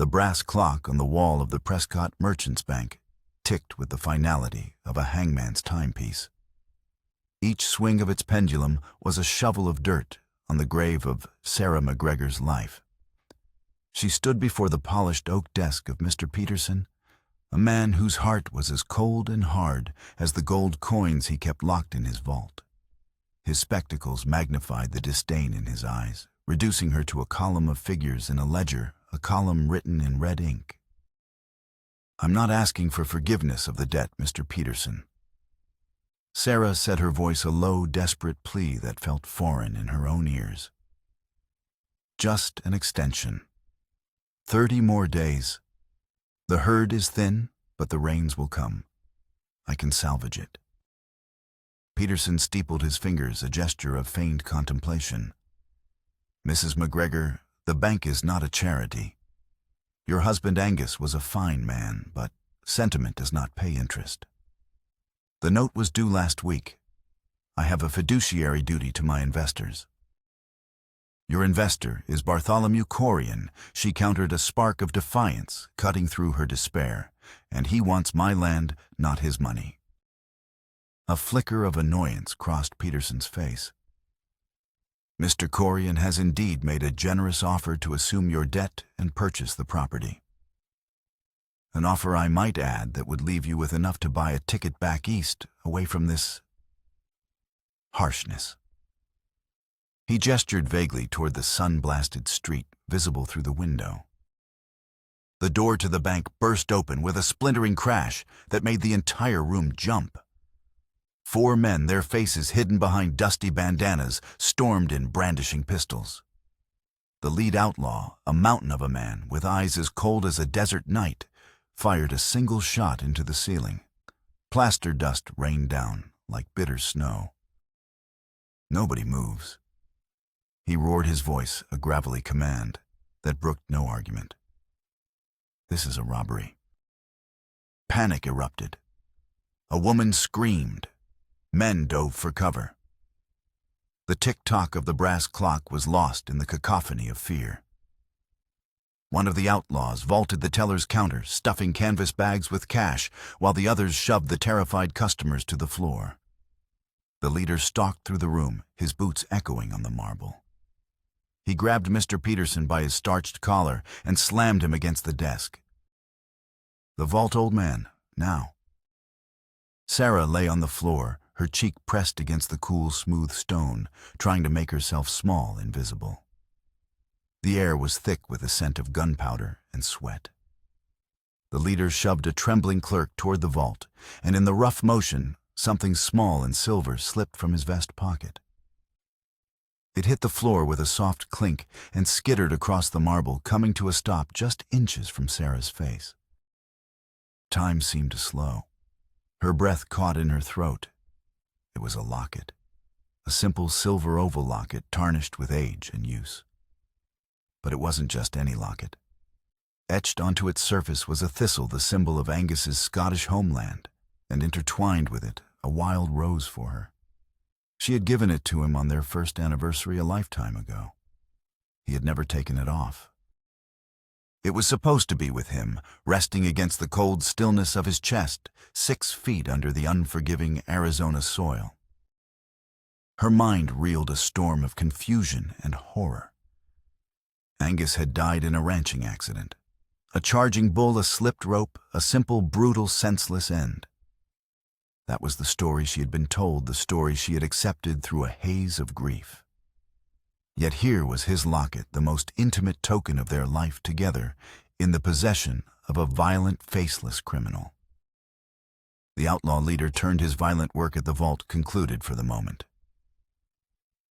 The brass clock on the wall of the Prescott Merchants Bank ticked with the finality of a hangman's timepiece. Each swing of its pendulum was a shovel of dirt on the grave of Sarah McGregor's life. She stood before the polished oak desk of Mr. Peterson, a man whose heart was as cold and hard as the gold coins he kept locked in his vault. His spectacles magnified the disdain in his eyes, reducing her to a column of figures in a ledger, a column written in red ink. "I'm not asking for forgiveness of the debt, Mr. Peterson." Sarah set her voice a low, desperate plea that felt foreign in her own ears. "Just an extension. 30 more days. The herd is thin, but the rains will come. I can salvage it." Peterson steepled his fingers, a gesture of feigned contemplation. "Mrs. McGregor, the bank is not a charity. Your husband Angus was a fine man, but sentiment does not pay interest. The note was due last week. I have a fiduciary duty to my investors." "Your investor is Bartholomew Corian," she countered, a spark of defiance cutting through her despair, "and he wants my land, not his money." A flicker of annoyance crossed Peterson's face. "Mr. Corian has indeed made a generous offer to assume your debt and purchase the property. An offer, I might add, that would leave you with enough to buy a ticket back east, away from this harshness." He gestured vaguely toward the sun-blasted street, visible through the window. The door to the bank burst open with a splintering crash that made the entire room jump. 4 men, their faces hidden behind dusty bandanas, stormed in, brandishing pistols. The lead outlaw, a mountain of a man with eyes as cold as a desert night, fired a single shot into the ceiling. Plaster dust rained down like bitter snow. "Nobody moves." He roared his voice, a gravelly command that brooked no argument. "This is a robbery." Panic erupted. A woman screamed. Men dove for cover. The tick-tock of the brass clock was lost in the cacophony of fear. One of the outlaws vaulted the teller's counter, stuffing canvas bags with cash, while the others shoved the terrified customers to the floor. The leader stalked through the room, his boots echoing on the marble. He grabbed Mr. Peterson by his starched collar and slammed him against the desk. "The vault, old man, now." Sarah lay on the floor, her cheek pressed against the cool, smooth stone, trying to make herself small and visible. The air was thick with the scent of gunpowder and sweat. The leader shoved a trembling clerk toward the vault, and in the rough motion, something small and silver slipped from his vest pocket. It hit the floor with a soft clink and skittered across the marble, coming to a stop just inches from Sarah's face. Time seemed to slow. Her breath caught in her throat. It was a locket, a simple silver oval locket tarnished with age and use. But it wasn't just any locket. Etched onto its surface was a thistle, the symbol of Angus's Scottish homeland, and intertwined with it a wild rose for her. She had given it to him on their first anniversary a lifetime ago. He had never taken it off. It was supposed to be with him, resting against the cold stillness of his chest, 6 feet under the unforgiving Arizona soil. Her mind reeled a storm of confusion and horror. Angus had died in a ranching accident. A charging bull, a slipped rope, a simple, brutal, senseless end. That was the story she had been told, the story she had accepted through a haze of grief. Yet here was his locket, the most intimate token of their life together, in the possession of a violent, faceless criminal. The outlaw leader turned his violent work at the vault concluded for the moment.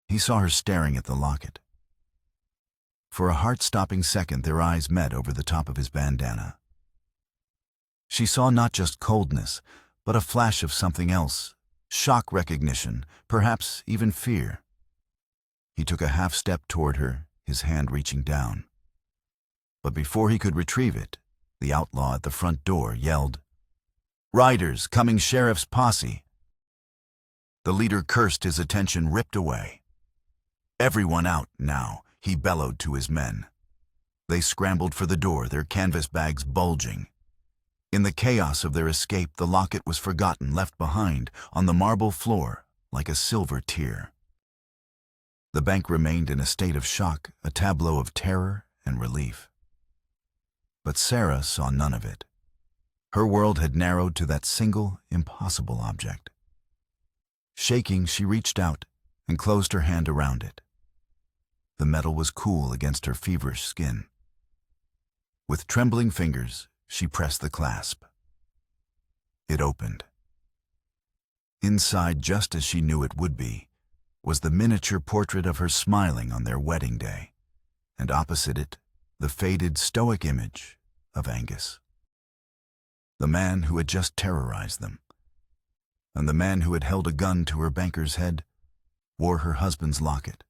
He saw her staring at the locket. For a heart-stopping second, their eyes met over the top of his bandana. She saw not just coldness, but a flash of something else, shock recognition, perhaps even fear. He took a half-step toward her, his hand reaching down. But before he could retrieve it, the outlaw at the front door yelled, "Riders, coming sheriff's posse!" The leader cursed, his attention ripped away. "Everyone out now," he bellowed to his men. They scrambled for the door, their canvas bags bulging. In the chaos of their escape, the locket was forgotten, left behind on the marble floor like a silver tear. The bank remained in a state of shock, a tableau of terror and relief. But Sarah saw none of it. Her world had narrowed to that single, impossible object. Shaking, she reached out and closed her hand around it. The metal was cool against her feverish skin. With trembling fingers, she pressed the clasp. It opened. Inside, just as she knew it would be, was the miniature portrait of her smiling on their wedding day, and opposite it, the faded, stoic image of Angus. The man who had just terrorized them, and the man who had held a gun to her banker's head, wore her husband's locket.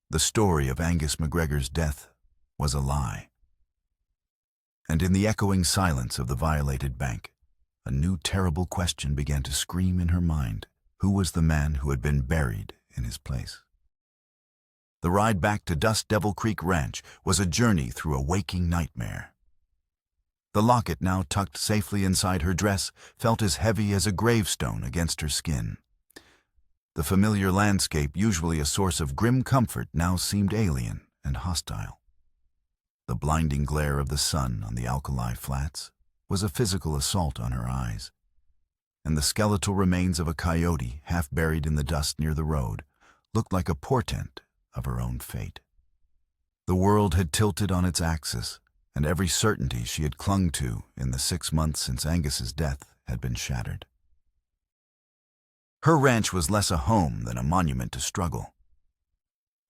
The story of Angus McGregor's death was a lie. And in the echoing silence of the violated bank, a new terrible question began to scream in her mind. Who was the man who had been buried in his place? The ride back to Dust Devil Creek Ranch was a journey through a waking nightmare. The locket, now tucked safely inside her dress, felt as heavy as a gravestone against her skin. The familiar landscape, usually a source of grim comfort, now seemed alien and hostile. The blinding glare of the sun on the alkali flats was a physical assault on her eyes, and the skeletal remains of a coyote, half buried in the dust near the road, looked like a portent of her own fate. The world had tilted on its axis, and every certainty she had clung to in the 6 months since Angus's death had been shattered. Her ranch was less a home than a monument to struggle.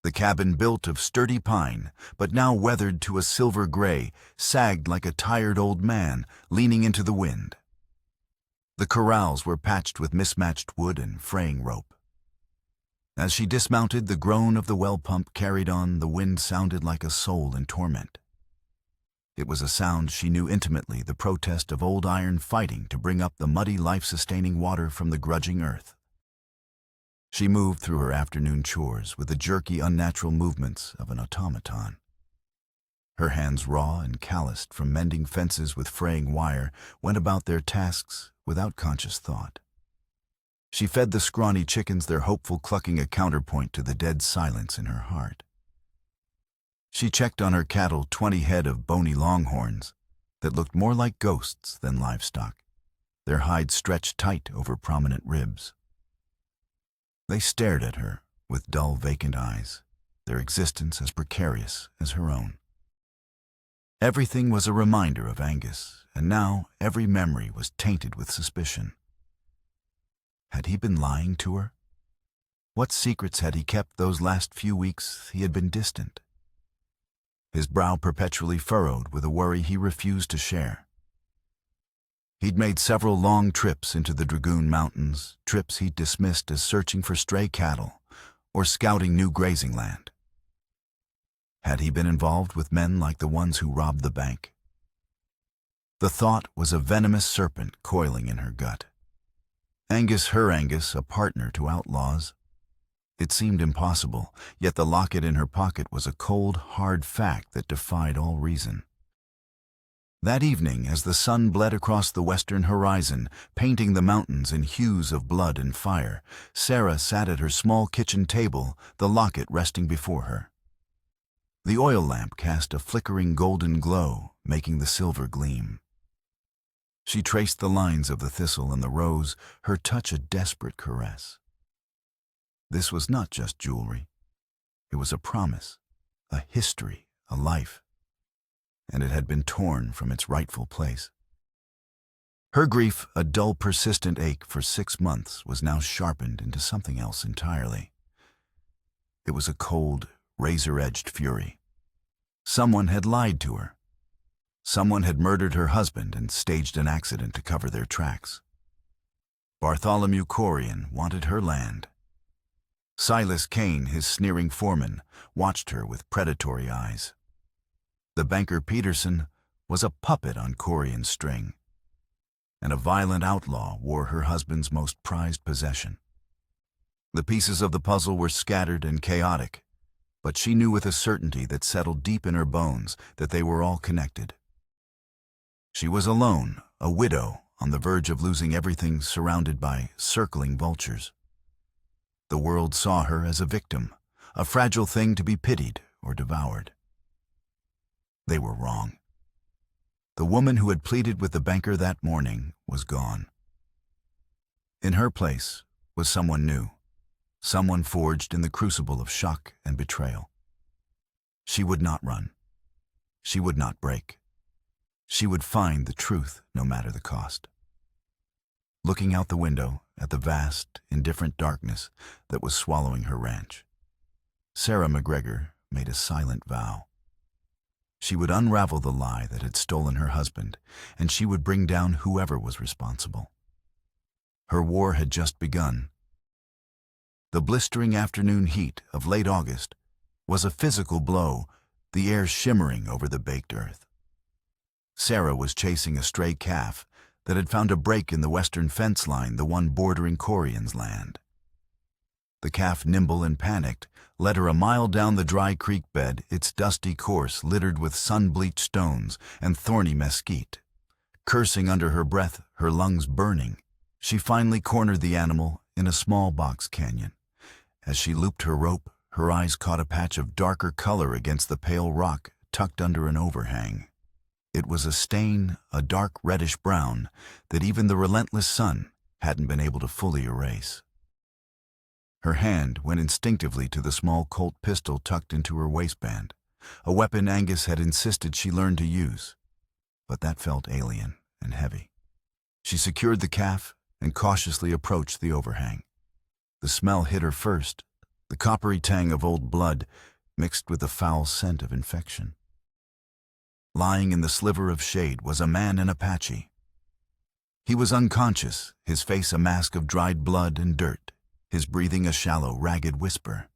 The cabin, built of sturdy pine, but now weathered to a silver gray, sagged like a tired old man leaning into the wind. The corrals were patched with mismatched wood and fraying rope. As she dismounted, the groan of the well pump carried on. The wind sounded like a soul in torment. It was a sound she knew intimately, the protest of old iron fighting to bring up the muddy, life-sustaining water from the grudging earth. She moved through her afternoon chores with the jerky, unnatural movements of an automaton. Her hands, raw and calloused from mending fences with fraying wire, went about their tasks without conscious thought. She fed the scrawny chickens, their hopeful clucking a counterpoint to the dead silence in her heart. She checked on her cattle, 20 head of bony longhorns that looked more like ghosts than livestock, their hides stretched tight over prominent ribs. They stared at her with dull, vacant eyes, their existence as precarious as her own. Everything was a reminder of Angus, and now every memory was tainted with suspicion. Had he been lying to her? What secrets had he kept those last few weeks he had been distant? His brow perpetually furrowed with a worry he refused to share. He'd made several long trips into the Dragoon Mountains, trips he'd dismissed as searching for stray cattle or scouting new grazing land. Had he been involved with men like the ones who robbed the bank? The thought was a venomous serpent coiling in her gut. Angus, her Angus, a partner to outlaws. It seemed impossible, yet the locket in her pocket was a cold, hard fact that defied all reason. That evening, as the sun bled across the western horizon, painting the mountains in hues of blood and fire, Sarah sat at her small kitchen table, the locket resting before her. The oil lamp cast a flickering golden glow, making the silver gleam. She traced the lines of the thistle and the rose, her touch a desperate caress. This was not just jewelry. It was a promise, a history, a life, and it had been torn from its rightful place. Her grief, a dull, persistent ache for 6 months, was now sharpened into something else entirely. It was a cold, razor-edged fury. Someone had lied to her. Someone had murdered her husband and staged an accident to cover their tracks. Bartholomew Corian wanted her land. Silas Kane, his sneering foreman, watched her with predatory eyes. The banker Peterson was a puppet on Corian's string, and a violent outlaw wore her husband's most prized possession. The pieces of the puzzle were scattered and chaotic, but she knew with a certainty that settled deep in her bones that they were all connected. She was alone, a widow, on the verge of losing everything, surrounded by circling vultures. The world saw her as a victim, a fragile thing to be pitied or devoured. They were wrong. The woman who had pleaded with the banker that morning was gone. In her place was someone new, someone forged in the crucible of shock and betrayal. She would not run. She would not break. She would find the truth no matter the cost. Looking out the window at the vast, indifferent darkness that was swallowing her ranch, Sarah McGregor made a silent vow. She would unravel the lie that had stolen her husband, and she would bring down whoever was responsible. Her war had just begun. The blistering afternoon heat of late August was a physical blow, the air shimmering over the baked earth. Sarah was chasing a stray calf that had found a break in the western fence line, the one bordering Corian's land. The calf, nimble and panicked, led her a mile down the dry creek bed, its dusty course littered with sun-bleached stones and thorny mesquite. Cursing under her breath, her lungs burning, she finally cornered the animal in a small box canyon. As she looped her rope, her eyes caught a patch of darker color against the pale rock tucked under an overhang. It was a stain, a dark reddish-brown, that even the relentless sun hadn't been able to fully erase. Her hand went instinctively to the small Colt pistol tucked into her waistband, a weapon Angus had insisted she learn to use. But that felt alien and heavy. She secured the calf and cautiously approached the overhang. The smell hit her first, the coppery tang of old blood mixed with the foul scent of infection. Lying in the sliver of shade was a man in Apache. He was unconscious, his face a mask of dried blood and dirt, his breathing a shallow, ragged whisper.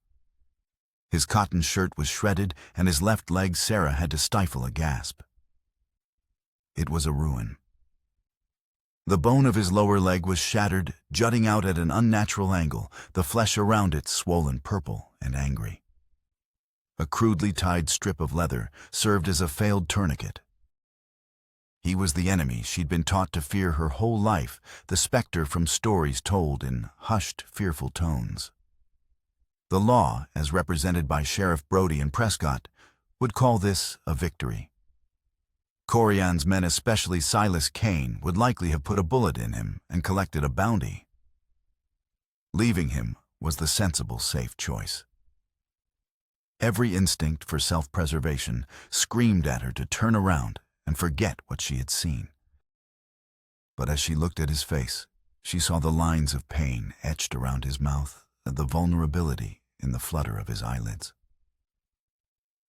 His cotton shirt was shredded, and his left leg Sarah had to stifle a gasp. It was a ruin. The bone of his lower leg was shattered, jutting out at an unnatural angle, the flesh around it swollen purple and angry. A crudely tied strip of leather served as a failed tourniquet. He was the enemy she'd been taught to fear her whole life, the specter from stories told in hushed, fearful tones. The law, as represented by Sheriff Brody and Prescott, would call this a victory. Corian's men, especially Silas Kane, would likely have put a bullet in him and collected a bounty. Leaving him was the sensible, safe choice. Every instinct for self-preservation screamed at her to turn around and forget what she had seen. But as she looked at his face, she saw the lines of pain etched around his mouth and the vulnerability in the flutter of his eyelids.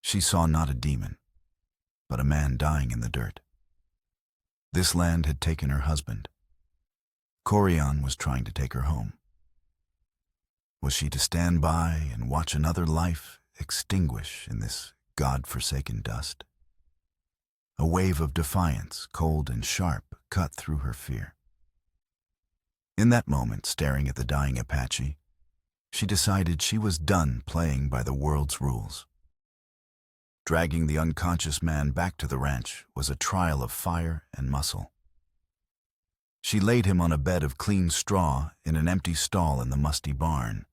She saw not a demon, but a man dying in the dirt. This land had taken her husband. Corian was trying to take her home. Was she to stand by and watch another life extinguish in this God-forsaken dust? A wave of defiance, cold and sharp, cut through her fear. In that moment, staring at the dying Apache, she decided she was done playing by the world's rules. Dragging the unconscious man back to the ranch was a trial of fire and muscle. She laid him on a bed of clean straw in an empty stall in the musty barn.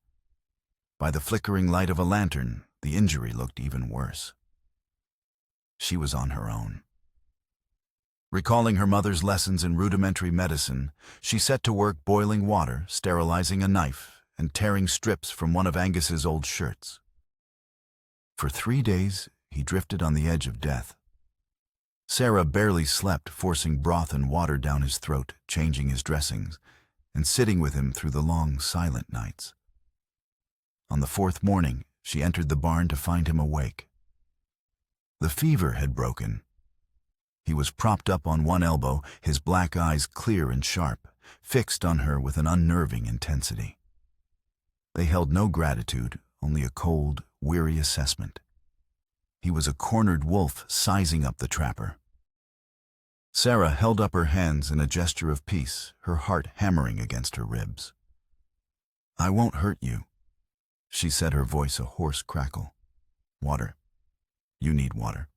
By the flickering light of a lantern, the injury looked even worse. She was on her own. Recalling her mother's lessons in rudimentary medicine, she set to work boiling water, sterilizing a knife, and tearing strips from one of Angus's old shirts. For 3 days, he drifted on the edge of death. Sarah barely slept, forcing broth and water down his throat, changing his dressings, and sitting with him through the long, silent nights. On the 4th morning, she entered the barn to find him awake. The fever had broken. He was propped up on one elbow, his black eyes clear and sharp, fixed on her with an unnerving intensity. They held no gratitude, only a cold, weary assessment. He was a cornered wolf sizing up the trapper. Sarah held up her hands in a gesture of peace, her heart hammering against her ribs. "I won't hurt you," she said, her voice a hoarse crackle. Water. You need water.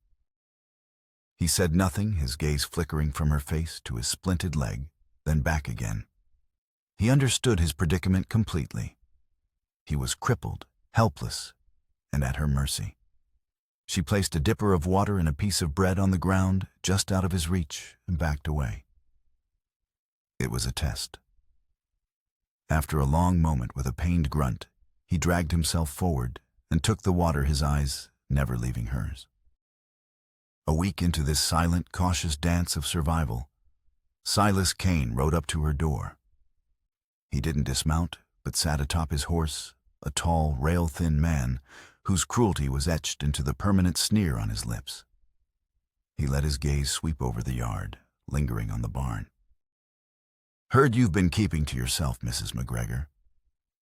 He said nothing, his gaze flickering from her face to his splinted leg, then back again. He understood his predicament completely. He was crippled, helpless, and at her mercy. She placed a dipper of water and a piece of bread on the ground, just out of his reach, and backed away. It was a test. After a long moment with a pained grunt, he dragged himself forward and took the water, his eyes never leaving hers. A week into this silent, cautious dance of survival, Silas Kane rode up to her door. He didn't dismount, but sat atop his horse, a tall, rail-thin man whose cruelty was etched into the permanent sneer on his lips. He let his gaze sweep over the yard, lingering on the barn. "Heard you've been keeping to yourself, Mrs. McGregor."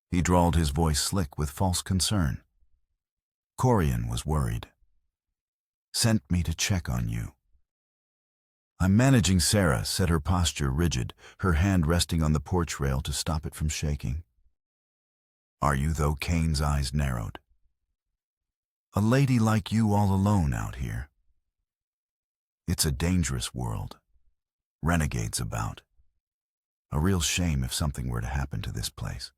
He drawled, his voice slick with false concern. Corian was worried. "Sent me to check on you." "I'm managing." Sarah set her posture rigid, her hand resting on the porch rail to stop it from shaking. "Are you, though?" Kane's eyes narrowed. "A lady like you all alone out here. It's a dangerous world. Renegades about. A real shame if something were to happen to this place."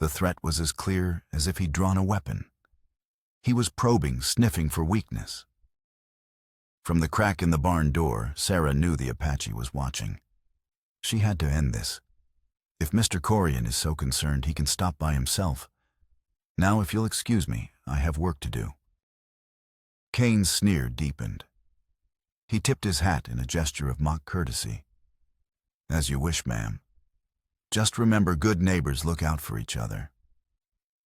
The threat was as clear as if he'd drawn a weapon. He was probing, sniffing for weakness. From the crack in the barn door, Sarah knew the Apache was watching. She had to end this. If Mr. Corian is so concerned, he can stop by himself. Now, if you'll excuse me, I have work to do. Kane's sneer deepened. He tipped his hat in a gesture of mock courtesy. "As you wish, ma'am. Just remember, good neighbors look out for each other."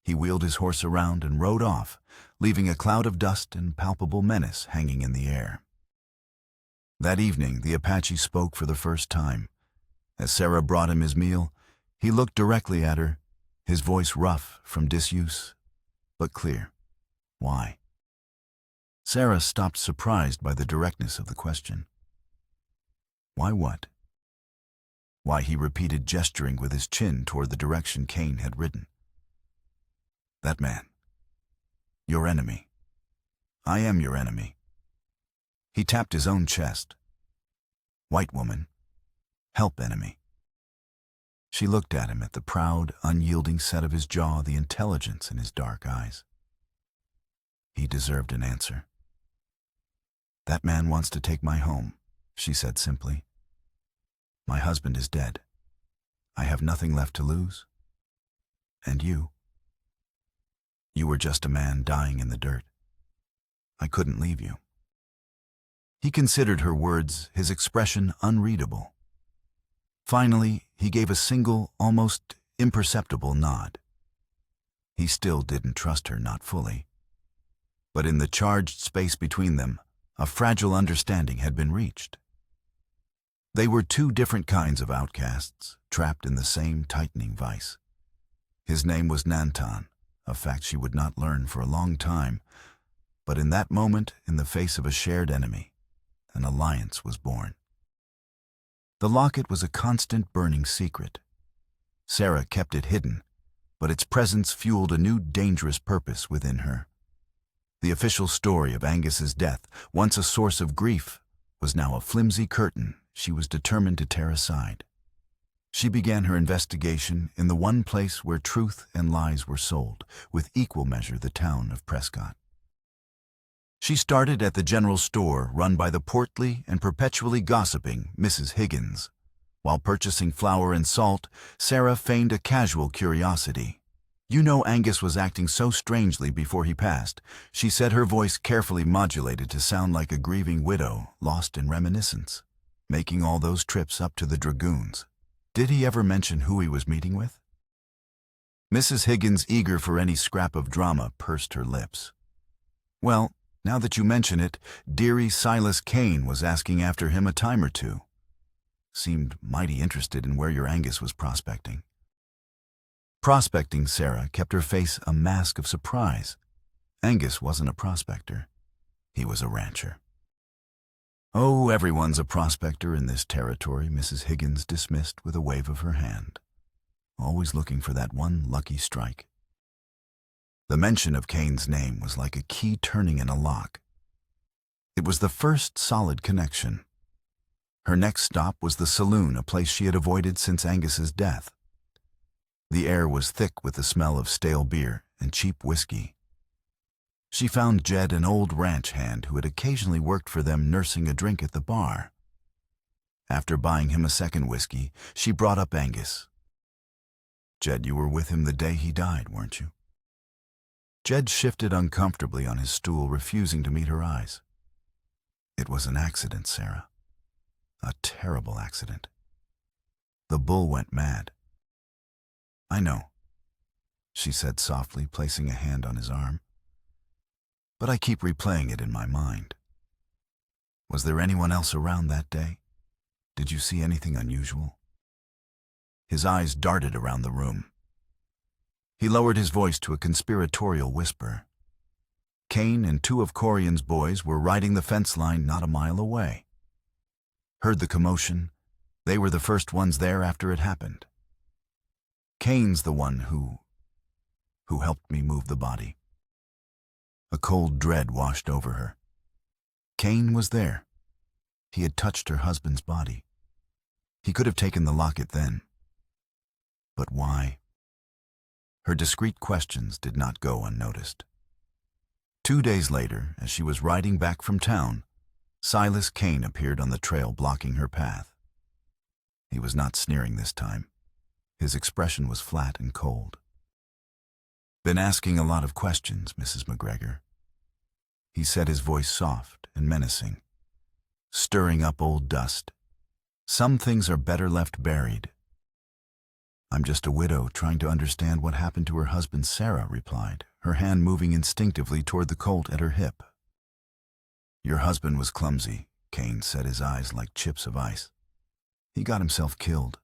He wheeled his horse around and rode off, leaving a cloud of dust and palpable menace hanging in the air. That evening, the Apache spoke for the first time. As Sarah brought him his meal, he looked directly at her, his voice rough from disuse, but clear. "Why?" Sarah stopped, surprised by the directness of the question. "Why what?" "Why," he repeated, gesturing with his chin toward the direction Kane had ridden. "That man. Your enemy. I am your enemy." He tapped his own chest. "White woman. Help enemy." She looked at him, at the proud, unyielding set of his jaw, the intelligence in his dark eyes. He deserved an answer. "That man wants to take my home," she said simply. "My husband is dead. I have nothing left to lose. And you. You were just a man dying in the dirt. I couldn't leave you." He considered her words, his expression unreadable. Finally, he gave a single, almost imperceptible nod. He still didn't trust her, not fully. But in the charged space between them, a fragile understanding had been reached. They were two different kinds of outcasts, trapped in the same tightening vice. His name was Nantan, a fact she would not learn for a long time, but in that moment, in the face of a shared enemy, an alliance was born. The locket was a constant burning secret. Sarah kept it hidden, but its presence fueled a new dangerous purpose within her. The official story of Angus's death, once a source of grief, was now a flimsy curtain she was determined to tear aside. She began her investigation in the one place where truth and lies were sold, with equal measure the town of Prescott. She started at the general store run by the portly and perpetually gossiping Mrs. Higgins. While purchasing flour and salt, Sarah feigned a casual curiosity. "You know, Angus was acting so strangely before he passed," she said, her voice carefully modulated to sound like a grieving widow lost in reminiscence. "Making all those trips up to the Dragoons. Did he ever mention who he was meeting with?" Mrs. Higgins, eager for any scrap of drama, pursed her lips. "Well, now that you mention it, dearie Silas Kane was asking after him a time or two. Seemed mighty interested in where your Angus was prospecting." Prospecting, Sarah kept her face a mask of surprise. Angus wasn't a prospector. He was a rancher. "Oh, everyone's a prospector in this territory," Mrs. Higgins dismissed with a wave of her hand. "Always looking for that one lucky strike." The mention of Cain's name was like a key turning in a lock. It was the first solid connection. Her next stop was the saloon, a place she had avoided since Angus's death. The air was thick with the smell of stale beer and cheap whiskey. She found Jed, an old ranch hand who had occasionally worked for them, nursing a drink at the bar. After buying him a second whiskey, she brought up Angus. "Jed, you were with him the day he died, weren't you?" Jed shifted uncomfortably on his stool, refusing to meet her eyes. "It was an accident, Sarah. A terrible accident. The bull went mad." "I know," she said softly, placing a hand on his arm. "But I keep replaying it in my mind. Was there anyone else around that day? Did you see anything unusual?" His eyes darted around the room. He lowered his voice to a conspiratorial whisper. Cain and two of Corian's boys were riding the fence line not a mile away. Heard the commotion. They were the first ones there after it happened. Cain's the one who helped me move the body. A cold dread washed over her. Cain was there. He had touched her husband's body. He could have taken the locket then. But why? Her discreet questions did not go unnoticed. 2 days later, as she was riding back from town, Silas Cain appeared on the trail, blocking her path. He was not sneering this time. His expression was flat and cold. "Been asking a lot of questions, Mrs. McGregor," he said, his voice soft and menacing. "Stirring up old dust. Some things are better left buried." "I'm just a widow trying to understand what happened to her husband," Sarah replied, her hand moving instinctively toward the Colt at her hip. "Your husband was clumsy," Cain said, his eyes like chips of ice. "He got himself killed.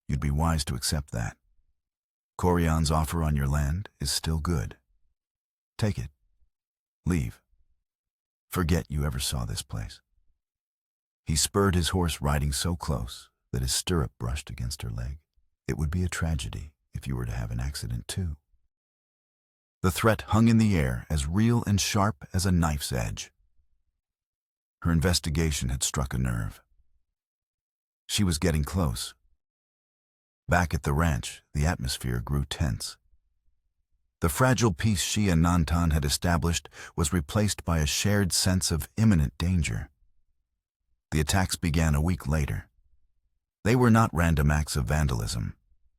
You'd be wise to accept that. Corian's offer on your land is still good. Take it. Leave. Forget you ever saw this place." He spurred his horse, riding so close that his stirrup brushed against her leg. "It would be a tragedy if you were to have an accident too." The threat hung in the air, as real and sharp as a knife's edge. Her investigation had struck a nerve. She was getting close. Back at the ranch, the atmosphere grew tense. The fragile peace she and Nantan had established was replaced by a shared sense of imminent danger. The attacks began a week later. They were not random acts of vandalism.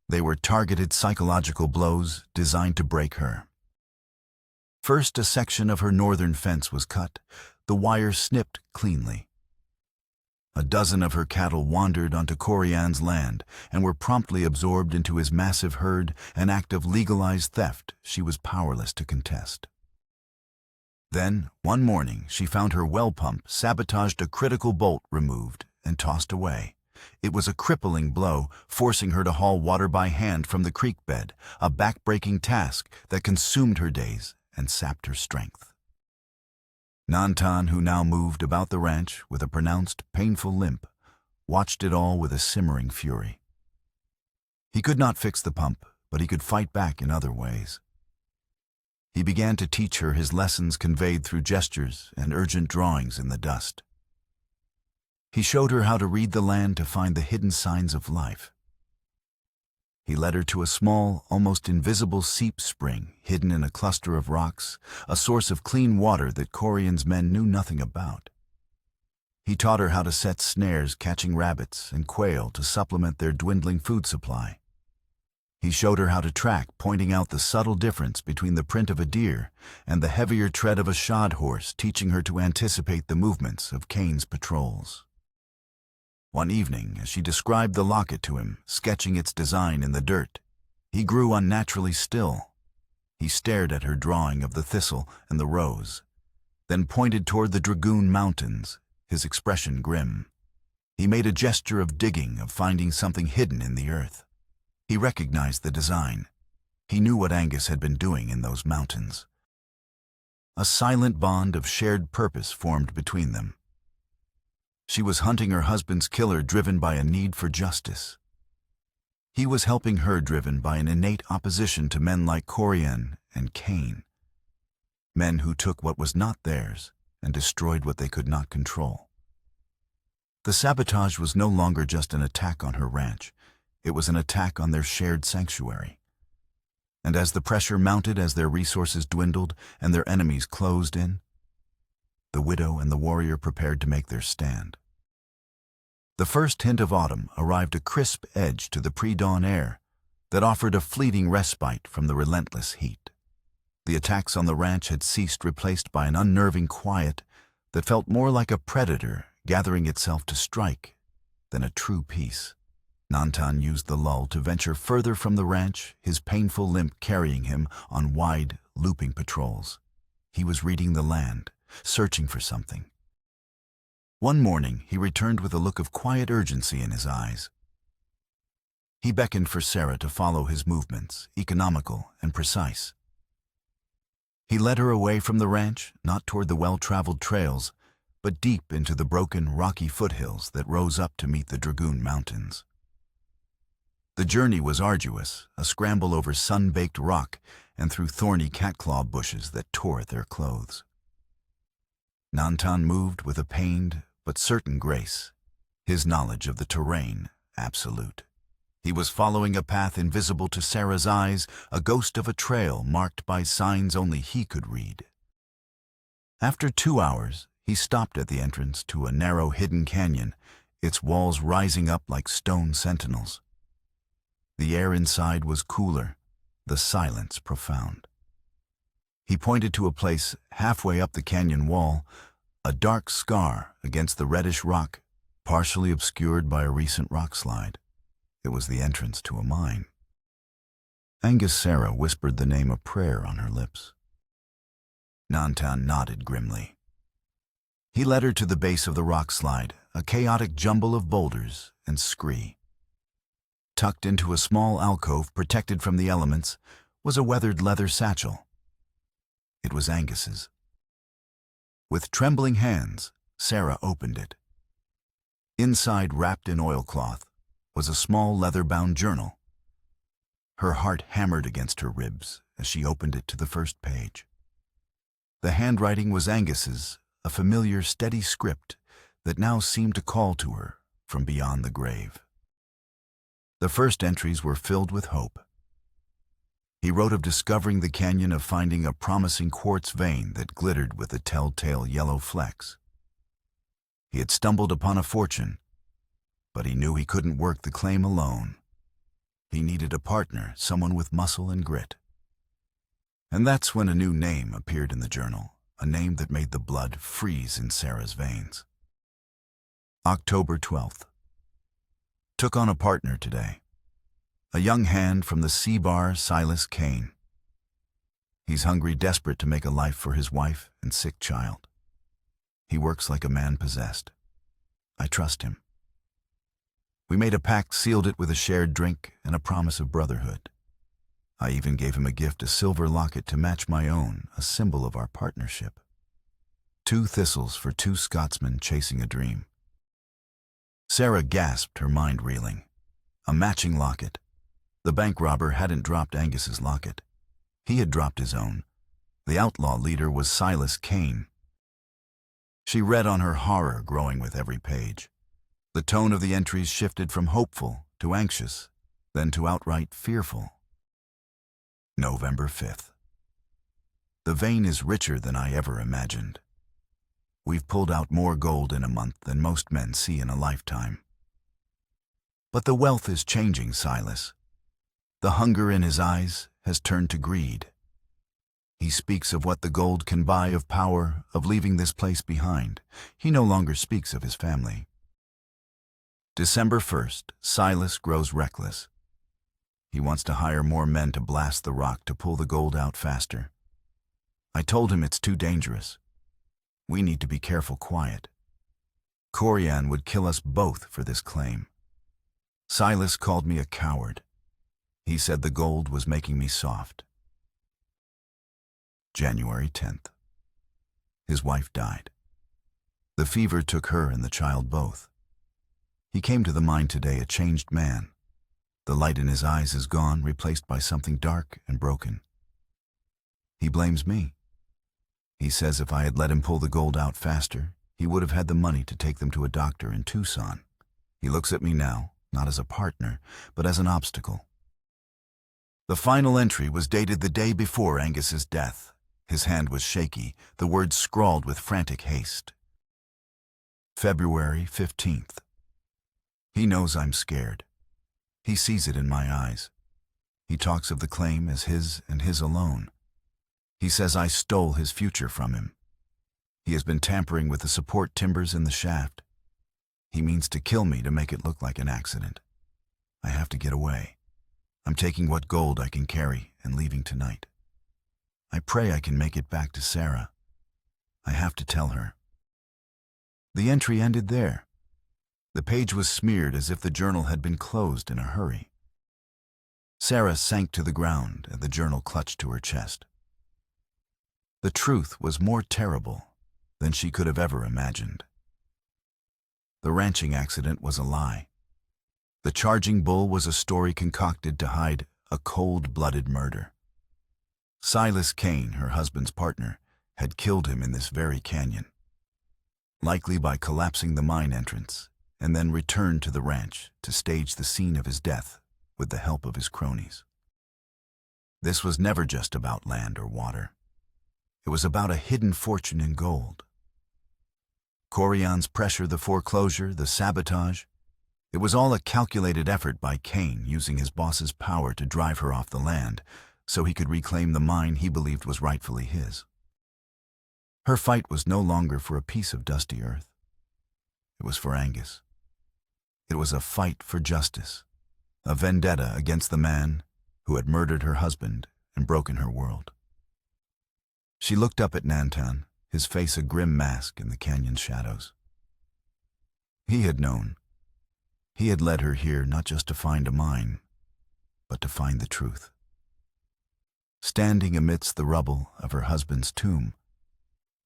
They were targeted psychological blows designed to break her. First, a section of her northern fence was cut, the wire snipped cleanly. A dozen of her cattle wandered onto Corian's land and were promptly absorbed into his massive herd, an act of legalized theft she was powerless to contest. Then, one morning, she found her well pump sabotaged, a critical bolt removed and tossed away. It was a crippling blow, forcing her to haul water by hand from the creek bed, a back-breaking task that consumed her days and sapped her strength. Nantan, who now moved about the ranch with a pronounced, painful limp, watched it all with a simmering fury. He could not fix the pump, but he could fight back in other ways. He began to teach her his lessons, conveyed through gestures and urgent drawings in the dust. He showed her how to read the land to find the hidden signs of life. He led her to a small, almost invisible seep spring hidden in a cluster of rocks, a source of clean water that Corian's men knew nothing about. He taught her how to set snares, catching rabbits and quail to supplement their dwindling food supply. He showed her how to track, pointing out the subtle difference between the print of a deer and the heavier tread of a shod horse, teaching her to anticipate the movements of Cain's patrols. One evening, as she described the locket to him, sketching its design in the dirt, he grew unnaturally still. He stared at her drawing of the thistle and the rose, then pointed toward the Dragoon Mountains, his expression grim. He made a gesture of digging, of finding something hidden in the earth. He recognized the design. He knew what Angus had been doing in those mountains. A silent bond of shared purpose formed between them. She was hunting her husband's killer, driven by a need for justice. He was helping her, driven by an innate opposition to men like Corian and Cain, men who took what was not theirs and destroyed what they could not control. The sabotage was no longer just an attack on her ranch. It was an attack on their shared sanctuary. And as the pressure mounted, as their resources dwindled and their enemies closed in, the widow and the warrior prepared to make their stand. The first hint of autumn arrived, a crisp edge to the pre-dawn air that offered a fleeting respite from the relentless heat. The attacks on the ranch had ceased, replaced by an unnerving quiet that felt more like a predator gathering itself to strike than a true peace. Nantan used the lull to venture further from the ranch, his painful limp carrying him on wide, looping patrols. He was reading the land, searching for something. One morning, he returned with a look of quiet urgency in his eyes. He beckoned for Sarah to follow his movements, economical and precise. He led her away from the ranch, not toward the well-traveled trails, but deep into the broken, rocky foothills that rose up to meet the Dragoon Mountains. The journey was arduous, a scramble over sun-baked rock and through thorny catclaw bushes that tore at their clothes. Nantan moved with a pained but certain grace, his knowledge of the terrain absolute. He was following a path invisible to Sarah's eyes, a ghost of a trail marked by signs only he could read. After 2 hours, he stopped at the entrance to a narrow hidden canyon, its walls rising up like stone sentinels. The air inside was cooler, the silence profound. He pointed to a place halfway up the canyon wall, a dark scar against the reddish rock, partially obscured by a recent rock slide. It was the entrance to a mine. Angus Sarah whispered the name, a prayer on her lips. Nantan nodded grimly. He led her to the base of the rock slide, a chaotic jumble of boulders and scree. Tucked into a small alcove protected from the elements was a weathered leather satchel. It was Angus's. With trembling hands, Sarah opened it. Inside, wrapped in oilcloth, was a small leather-bound journal. Her heart hammered against her ribs as she opened it to the first page. The handwriting was Angus's, a familiar, steady script that now seemed to call to her from beyond the grave. The first entries were filled with hope. He wrote of discovering the canyon, of finding a promising quartz vein that glittered with the telltale yellow flecks. He had stumbled upon a fortune, but he knew he couldn't work the claim alone. He needed a partner, someone with muscle and grit. And that's when a new name appeared in the journal, a name that made the blood freeze in Sarah's veins. October 12th. Took on a partner today. A young hand from the C-Bar, Silas Kane. He's hungry, desperate to make a life for his wife and sick child. He works like a man possessed. I trust him. We made a pact, sealed it with a shared drink and a promise of brotherhood. I even gave him a gift, a silver locket to match my own, a symbol of our partnership. 2 thistles for 2 Scotsmen chasing a dream. Sarah gasped, her mind reeling. A matching locket. The bank robber hadn't dropped Angus's locket. He had dropped his own. The outlaw leader was Silas Kane. She read on, her horror growing with every page. The tone of the entries shifted from hopeful to anxious, then to outright fearful. November 5th. The vein is richer than I ever imagined. We've pulled out more gold in a month than most men see in a lifetime. But the wealth is changing, Silas. The hunger in his eyes has turned to greed. He speaks of what the gold can buy, of power, of leaving this place behind. He no longer speaks of his family. December 1st, Silas grows reckless. He wants to hire more men to blast the rock to pull the gold out faster. I told him it's too dangerous. We need to be careful, quiet. Corian would kill us both for this claim. Silas called me a coward. He said the gold was making me soft. January 10th. His wife died. The fever took her and the child both. He came to the mine today, a changed man. The light in his eyes is gone, replaced by something dark and broken. He blames me. He says if I had let him pull the gold out faster, he would have had the money to take them to a doctor in Tucson. He looks at me now, not as a partner, but as an obstacle. The final entry was dated the day before Angus's death. His hand was shaky, the words scrawled with frantic haste. February 15th. He knows I'm scared. He sees it in my eyes. He talks of the claim as his and his alone. He says I stole his future from him. He has been tampering with the support timbers in the shaft. He means to kill me to make it look like an accident. I have to get away. I'm taking what gold I can carry and leaving tonight. I pray I can make it back to Sarah. I have to tell her. The entry ended there. The page was smeared as if the journal had been closed in a hurry. Sarah sank to the ground and the journal clutched to her chest. The truth was more terrible than she could have ever imagined. The ranching accident was a lie. The charging bull was a story concocted to hide a cold-blooded murder. Silas Kane, her husband's partner, had killed him in this very canyon, likely by collapsing the mine entrance, and then returned to the ranch to stage the scene of his death with the help of his cronies. This was never just about land or water. It was about a hidden fortune in gold. Corion's pressure, the foreclosure, the sabotage, it was all a calculated effort by Kane using his boss's power to drive her off the land so he could reclaim the mine he believed was rightfully his. Her fight was no longer for a piece of dusty earth. It was for Angus. It was a fight for justice, a vendetta against the man who had murdered her husband and broken her world. She looked up at Nantan, his face a grim mask in the canyon shadows. He had known. He had led her here not just to find a mine, but to find the truth. Standing amidst the rubble of her husband's tomb,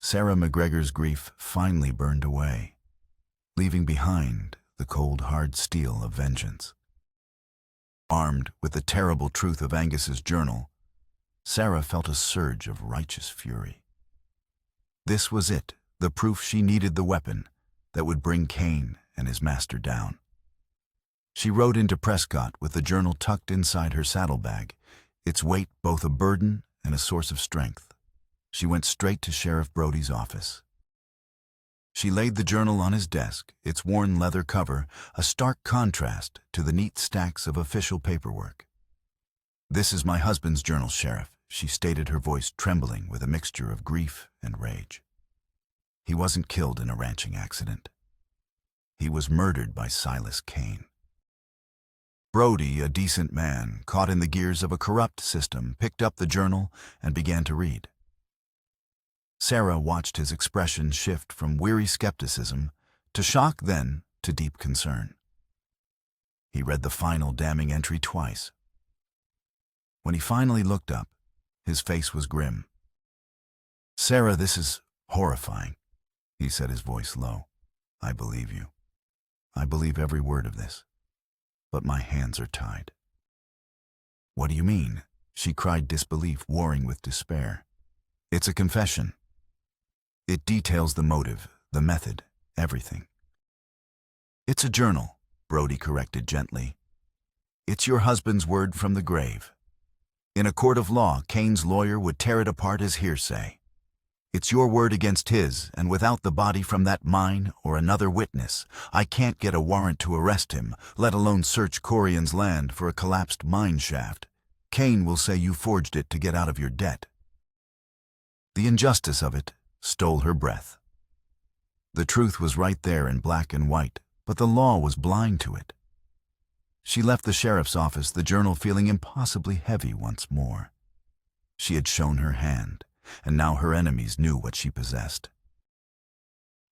Sarah McGregor's grief finally burned away, leaving behind the cold, hard steel of vengeance. Armed with the terrible truth of Angus's journal, Sarah felt a surge of righteous fury. This was it, the proof she needed, the weapon that would bring Kane and his master down. She rode into Prescott with the journal tucked inside her saddlebag, its weight both a burden and a source of strength. She went straight to Sheriff Brody's office. She laid the journal on his desk, its worn leather cover a stark contrast to the neat stacks of official paperwork. "This is my husband's journal, Sheriff," she stated, her voice trembling with a mixture of grief and rage. "He wasn't killed in a ranching accident. He was murdered by Silas Kane." Brody, a decent man, caught in the gears of a corrupt system, picked up the journal and began to read. Sarah watched his expression shift from weary skepticism to shock, then to deep concern. He read the final damning entry twice. When he finally looked up, his face was grim. "Sarah, this is horrifying," he said, his voice low. "I believe you. I believe every word of this. But my hands are tied." "What do you mean?" she cried, disbelief warring with despair. "It's a confession. It details the motive, the method, everything." "It's a journal," Brody corrected gently. "It's your husband's word from the grave. In a court of law, Kane's lawyer would tear it apart as hearsay. It's your word against his, and without the body from that mine or another witness, I can't get a warrant to arrest him, let alone search Corion's land for a collapsed mine shaft. Kane will say you forged it to get out of your debt." The injustice of it stole her breath. The truth was right there in black and white, but the law was blind to it. She left the sheriff's office, the journal feeling impossibly heavy once more. She had shown her hand, and now her enemies knew what she possessed.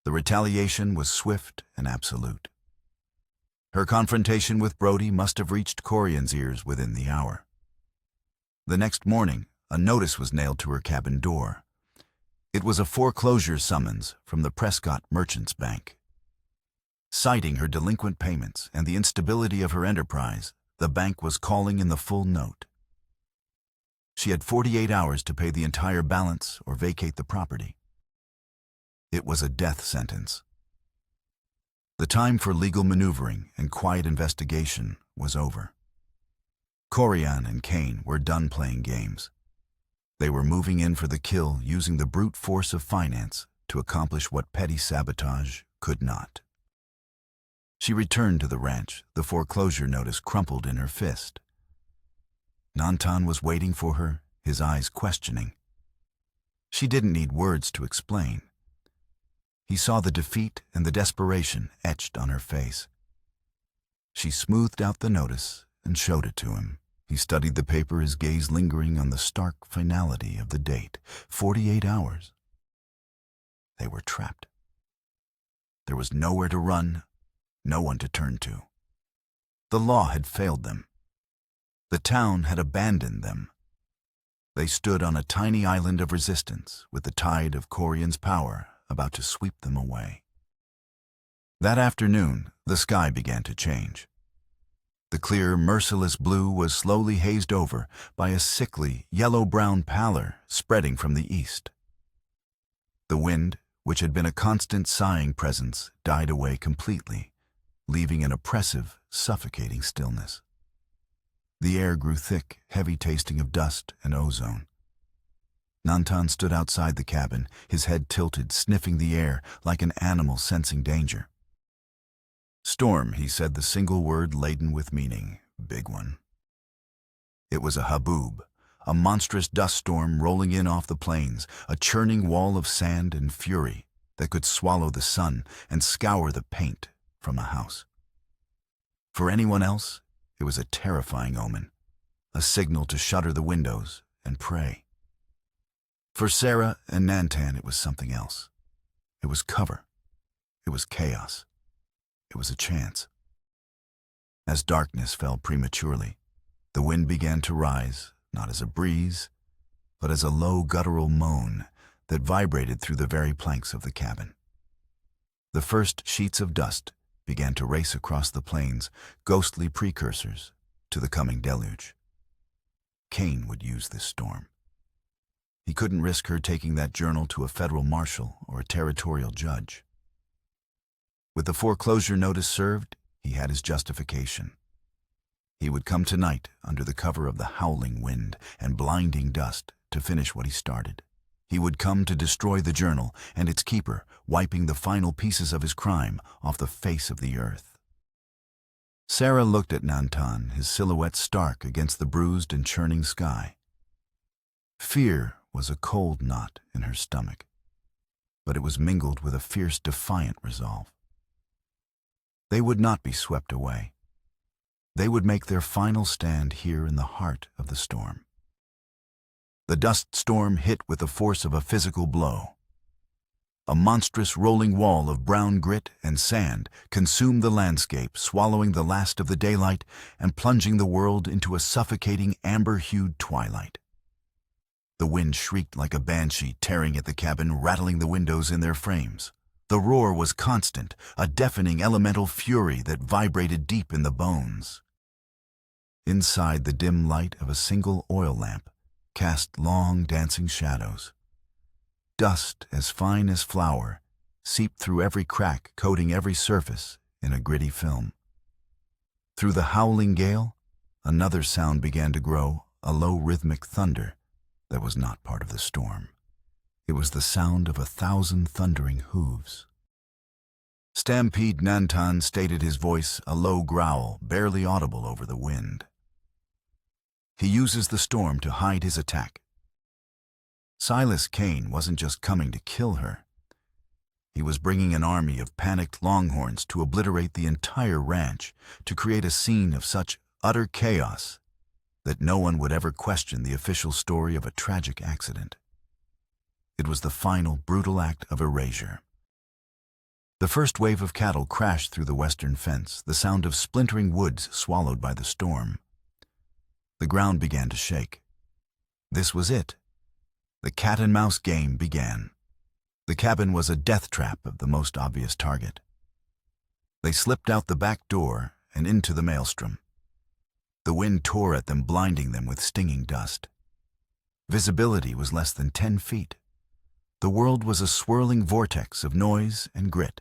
The retaliation was swift and absolute. Her confrontation with Brody must have reached Corion's ears within the hour. The next morning, a notice was nailed to her cabin door. It was a foreclosure summons from the Prescott Merchants Bank. Citing her delinquent payments and the instability of her enterprise, the bank was calling in the full note. She had 48 hours to pay the entire balance or vacate the property. It was a death sentence. The time for legal maneuvering and quiet investigation was over. Corian and Kane were done playing games. They were moving in for the kill using the brute force of finance to accomplish what petty sabotage could not. She returned to the ranch, the foreclosure notice crumpled in her fist. Nantan was waiting for her, his eyes questioning. She didn't need words to explain. He saw the defeat and the desperation etched on her face. She smoothed out the notice and showed it to him. He studied the paper, his gaze lingering on the stark finality of the date. 48 hours. They were trapped. There was nowhere to run, no one to turn to. The law had failed them. The town had abandoned them. They stood on a tiny island of resistance with the tide of Corian's power about to sweep them away. That afternoon, the sky began to change. The clear, merciless blue was slowly hazed over by a sickly, yellow-brown pallor spreading from the east. The wind, which had been a constant sighing presence, died away completely, leaving an oppressive, suffocating stillness. The air grew thick, heavy-tasting of dust and ozone. Nantan stood outside the cabin, his head tilted, sniffing the air like an animal sensing danger. Storm, he said the single word laden with meaning, big one. It was a haboob, a monstrous dust storm rolling in off the plains, a churning wall of sand and fury that could swallow the sun and scour the paint from a house. For anyone else, it was a terrifying omen, a signal to shutter the windows and pray. For Sarah and Nantan, it was something else. It was cover. It was chaos. It was a chance. As darkness fell prematurely, the wind began to rise, not as a breeze, but as a low guttural moan that vibrated through the very planks of the cabin. The first sheets of dust began to race across the plains, ghostly precursors to the coming deluge. Kane would use this storm. He couldn't risk her taking that journal to a federal marshal or a territorial judge. With the foreclosure notice served, he had his justification. He would come tonight under the cover of the howling wind and blinding dust to finish what he started. He would come to destroy the journal and its keeper, wiping the final pieces of his crime off the face of the earth. Sarah looked at Nantan, his silhouette stark against the bruised and churning sky. Fear was a cold knot in her stomach, but it was mingled with a fierce, defiant resolve. They would not be swept away. They would make their final stand here in the heart of the storm. The dust storm hit with the force of a physical blow. A monstrous rolling wall of brown grit and sand consumed the landscape, swallowing the last of the daylight and plunging the world into a suffocating amber-hued twilight. The wind shrieked like a banshee, tearing at the cabin, rattling the windows in their frames. The roar was constant, a deafening elemental fury that vibrated deep in the bones. Inside, the dim light of a single oil lamp cast long, dancing shadows. Dust as fine as flour seeped through every crack, coating every surface in a gritty film. Through the howling gale, another sound began to grow, a low rhythmic thunder that was not part of the storm. It was the sound of 1,000 thundering hooves. Stampede Nantan stated his voice, a low growl, barely audible over the wind. He uses the storm to hide his attack. Silas Kane wasn't just coming to kill her. He was bringing an army of panicked longhorns to obliterate the entire ranch, to create a scene of such utter chaos that no one would ever question the official story of a tragic accident. It was the final, brutal act of erasure. The first wave of cattle crashed through the western fence, the sound of splintering woods swallowed by the storm. The ground began to shake. This was it. The cat-and-mouse game began. The cabin was a death trap of the most obvious target. They slipped out the back door and into the maelstrom. The wind tore at them, blinding them with stinging dust. Visibility was less than 10 feet. The world was a swirling vortex of noise and grit.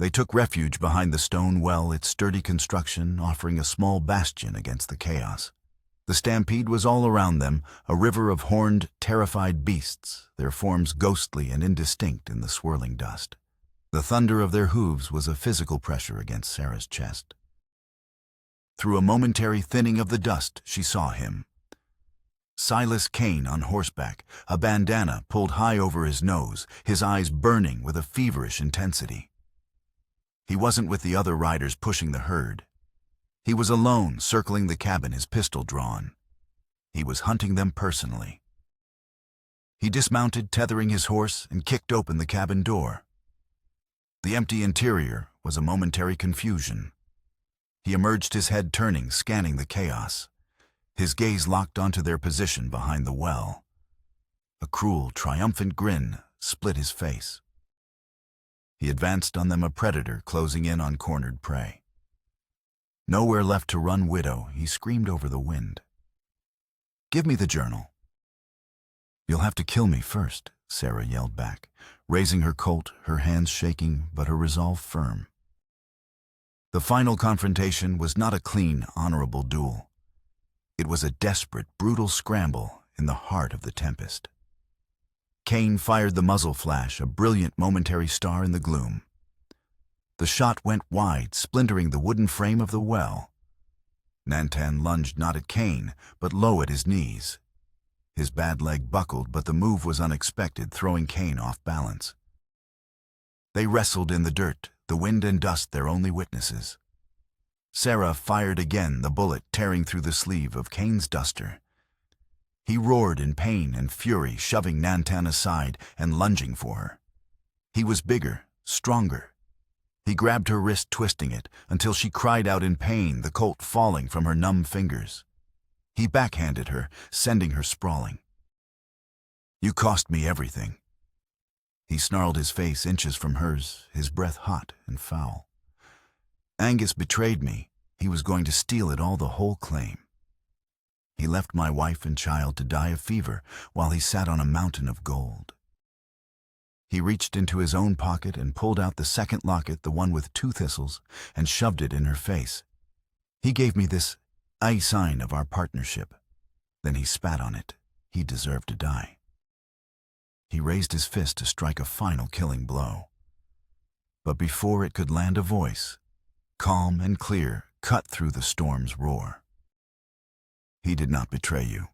They took refuge behind the stone well, its sturdy construction offering a small bastion against the chaos. The stampede was all around them, a river of horned, terrified beasts, their forms ghostly and indistinct in the swirling dust. The thunder of their hooves was a physical pressure against Sarah's chest. Through a momentary thinning of the dust, she saw him. Silas Kane on horseback, a bandana pulled high over his nose, his eyes burning with a feverish intensity. He wasn't with the other riders pushing the herd. He was alone, circling the cabin, his pistol drawn. He was hunting them personally. He dismounted, tethering his horse, and kicked open the cabin door. The empty interior was a momentary confusion. He emerged, his head turning, scanning the chaos. His gaze locked onto their position behind the well. A cruel, triumphant grin split his face. He advanced on them, a predator closing in on cornered prey. Nowhere left to run, widow, he screamed over the wind. "Give me the journal." "You'll have to kill me first," Sarah yelled back, raising her Colt, her hands shaking but her resolve firm. The final confrontation was not a clean, honorable duel. It was a desperate, brutal scramble in the heart of the tempest. Kane fired the muzzle flash, a brilliant momentary star in the gloom. The shot went wide, splintering the wooden frame of the well. Nantan lunged not at Kane, but low at his knees. His bad leg buckled, but the move was unexpected, throwing Kane off balance. They wrestled in the dirt, the wind and dust their only witnesses. Sarah fired again, the bullet tearing through the sleeve of Kane's duster. He roared in pain and fury, shoving Nantan aside and lunging for her. He was bigger, stronger. He grabbed her wrist, twisting it, until she cried out in pain, the Colt falling from her numb fingers. He backhanded her, sending her sprawling. "You cost me everything." He snarled, his face inches from hers, his breath hot and foul. "Angus betrayed me. He was going to steal it all, the whole claim. He left my wife and child to die of fever while he sat on a mountain of gold." He reached into his own pocket and pulled out the second locket, the one with 2 thistles, and shoved it in her face. "He gave me this sign of our partnership." Then he spat on it. He deserved to die. He raised his fist to strike a final killing blow. But before it could land, a voice, calm and clear, cut through the storm's roar. "He did not betray you."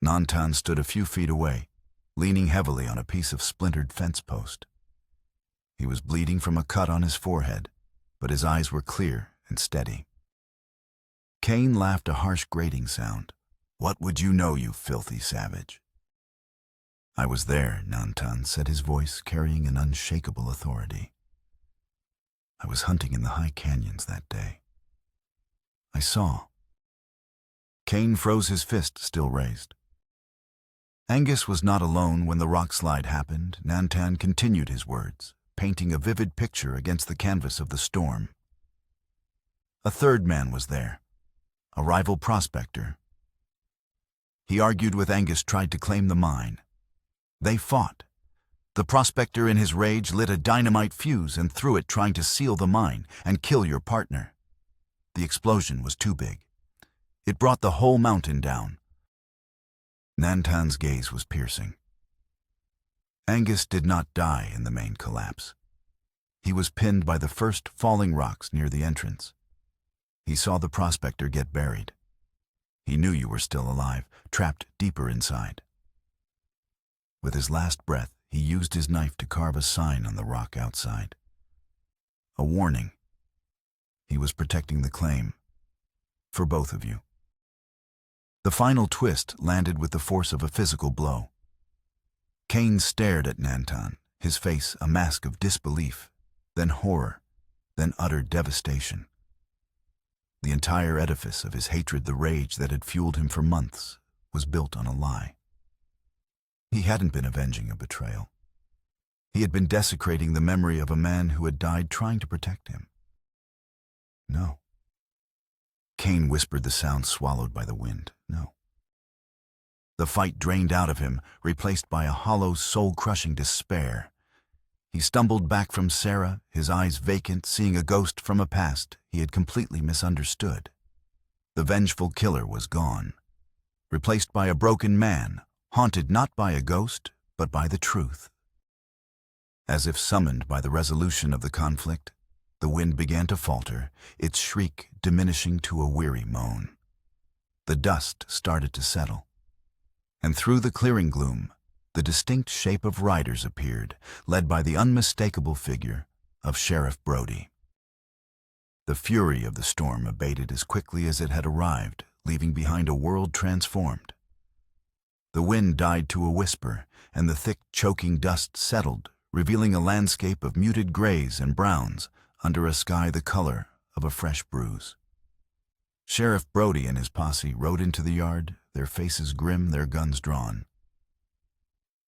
Nantan stood a few feet away, leaning heavily on a piece of splintered fence post. He was bleeding from a cut on his forehead, but his eyes were clear and steady. Kane laughed, a harsh grating sound. "What would you know, you filthy savage?" "I was there," Nantan said, his voice carrying an unshakable authority. "I was hunting in the high canyons that day. I saw." Kane froze, his fist still raised. Angus was not alone when the rock slide happened. Nantan continued his words, painting a vivid picture against the canvas of the storm. A third man was there, a rival prospector. He argued with Angus, tried to claim the mine. They fought. The prospector in his rage lit a dynamite fuse and threw it, trying to seal the mine and kill your partner. The explosion was too big. It brought the whole mountain down. Nantan's gaze was piercing. Angus did not die in the main collapse. He was pinned by the first falling rocks near the entrance. He saw the prospector get buried. He knew you were still alive, trapped deeper inside. With his last breath, he used his knife to carve a sign on the rock outside. A warning. He was protecting the claim. For both of you. The final twist landed with the force of a physical blow. Kane stared at Nantan, his face a mask of disbelief, then horror, then utter devastation. The entire edifice of his hatred, the rage that had fueled him for months, was built on a lie. He hadn't been avenging a betrayal. He had been desecrating the memory of a man who had died trying to protect him. No. Cain whispered, the sound swallowed by the wind. No. The fight drained out of him, replaced by a hollow, soul-crushing despair. He stumbled back from Sarah, his eyes vacant, seeing a ghost from a past he had completely misunderstood. The vengeful killer was gone, replaced by a broken man, haunted not by a ghost, but by the truth. As if summoned by the resolution of the conflict, the wind began to falter, its shriek diminishing to a weary moan. The dust started to settle, and through the clearing gloom, the distinct shape of riders appeared, led by the unmistakable figure of Sheriff Brody. The fury of the storm abated as quickly as it had arrived, leaving behind a world transformed. The wind died to a whisper, and the thick, choking dust settled, revealing a landscape of muted grays and browns under a sky the color of a fresh bruise. Sheriff Brody and his posse rode into the yard, their faces grim, their guns drawn.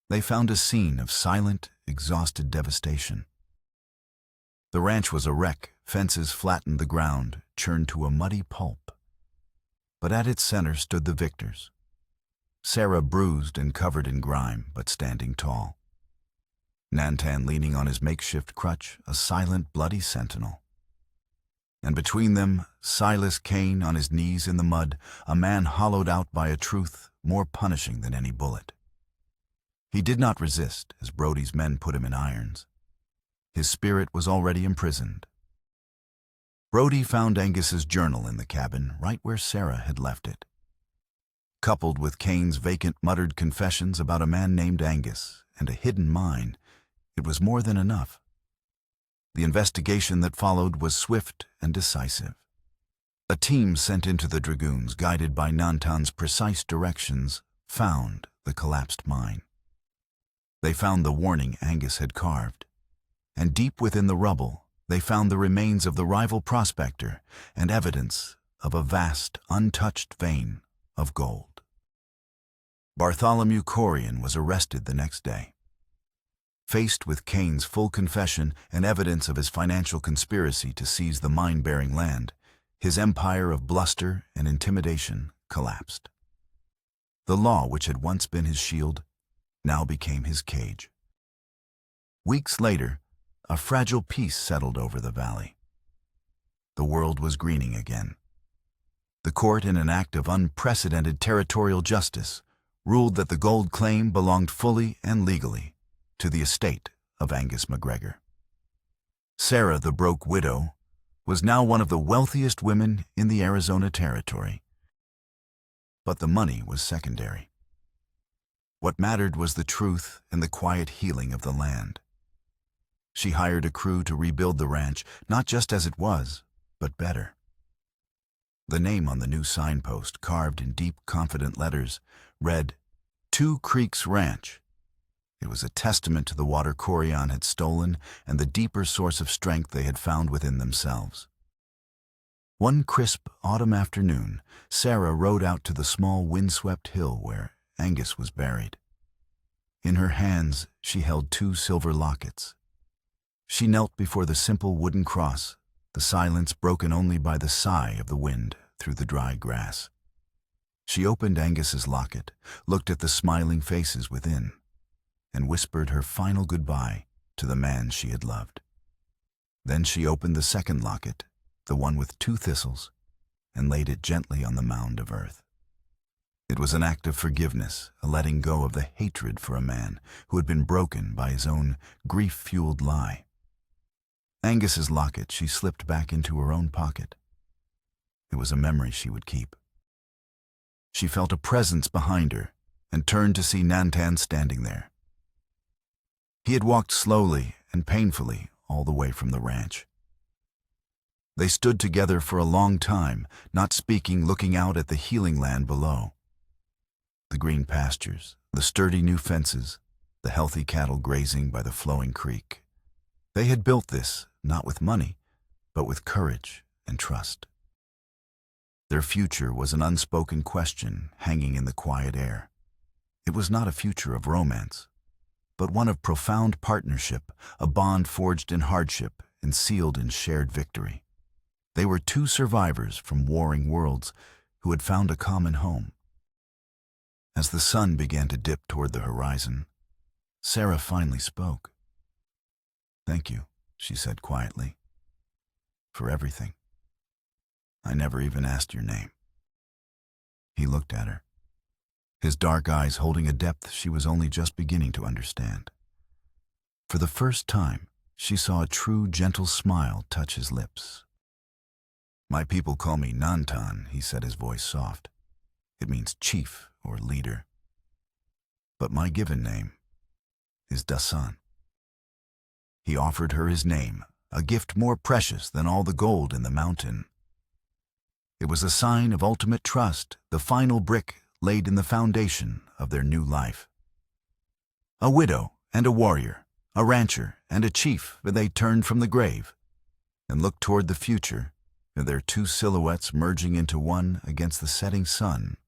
They found a scene of silent, exhausted devastation. The ranch was a wreck, fences flattened the ground, churned to a muddy pulp. But at its center stood the victors. Sarah bruised and covered in grime, but standing tall. Nantan leaning on his makeshift crutch, a silent, bloody sentinel. And between them, Silas Cain on his knees in the mud, a man hollowed out by a truth more punishing than any bullet. He did not resist as Brody's men put him in irons. His spirit was already imprisoned. Brody found Angus's journal in the cabin, right where Sarah had left it. Coupled with Cain's vacant muttered confessions about a man named Angus and a hidden mine, it was more than enough. The investigation that followed was swift and decisive. A team sent into the dragoons, guided by Nantan's precise directions, found the collapsed mine. They found the warning Angus had carved, and deep within the rubble, they found the remains of the rival prospector and evidence of a vast, untouched vein of gold. Bartholomew Corian was arrested the next day. Faced with Cain's full confession and evidence of his financial conspiracy to seize the mine-bearing land, his empire of bluster and intimidation collapsed. The law, which had once been his shield, now became his cage. Weeks later, a fragile peace settled over the valley. The world was greening again. The court, in an act of unprecedented territorial justice, ruled that the gold claim belonged fully and legally to the estate of Angus McGregor. Sarah, the broke widow, was now one of the wealthiest women in the Arizona Territory. But the money was secondary. What mattered was the truth and the quiet healing of the land. She hired a crew to rebuild the ranch, not just as it was, but better. The name on the new signpost, carved in deep, confident letters, read, Two Creeks Ranch. It was a testament to the water Corian had stolen and the deeper source of strength they had found within themselves. One crisp autumn afternoon, Sarah rode out to the small windswept hill where Angus was buried. In her hands, she held 2 silver lockets. She knelt before the simple wooden cross, the silence broken only by the sigh of the wind through the dry grass. She opened Angus's locket, looked at the smiling faces within, and whispered her final goodbye to the man she had loved. Then she opened the second locket, the one with 2 thistles, and laid it gently on the mound of earth. It was an act of forgiveness, a letting go of the hatred for a man who had been broken by his own grief-fueled lie. Angus's locket she slipped back into her own pocket. It was a memory she would keep. She felt a presence behind her and turned to see Nantan standing there. He had walked slowly and painfully all the way from the ranch. They stood together for a long time, not speaking, looking out at the healing land below. The green pastures, the sturdy new fences, the healthy cattle grazing by the flowing creek. They had built this, not with money, but with courage and trust. Their future was an unspoken question hanging in the quiet air. It was not a future of romance, but one of profound partnership, a bond forged in hardship and sealed in shared victory. They were two survivors from warring worlds who had found a common home. As the sun began to dip toward the horizon, Sarah finally spoke. "Thank you," she said quietly, "for everything. I never even asked your name." He looked at her, his dark eyes holding a depth she was only just beginning to understand. For the first time, she saw a true, gentle smile touch his lips. "My people call me Nantan," he said, his voice soft. "It means chief or leader. But my given name is Dasan." He offered her his name, a gift more precious than all the gold in the mountain. It was a sign of ultimate trust, the final brick laid in the foundation of their new life. A widow and a warrior, a rancher and a chief, they turned from the grave and looked toward the future, their two silhouettes merging into one against the setting sun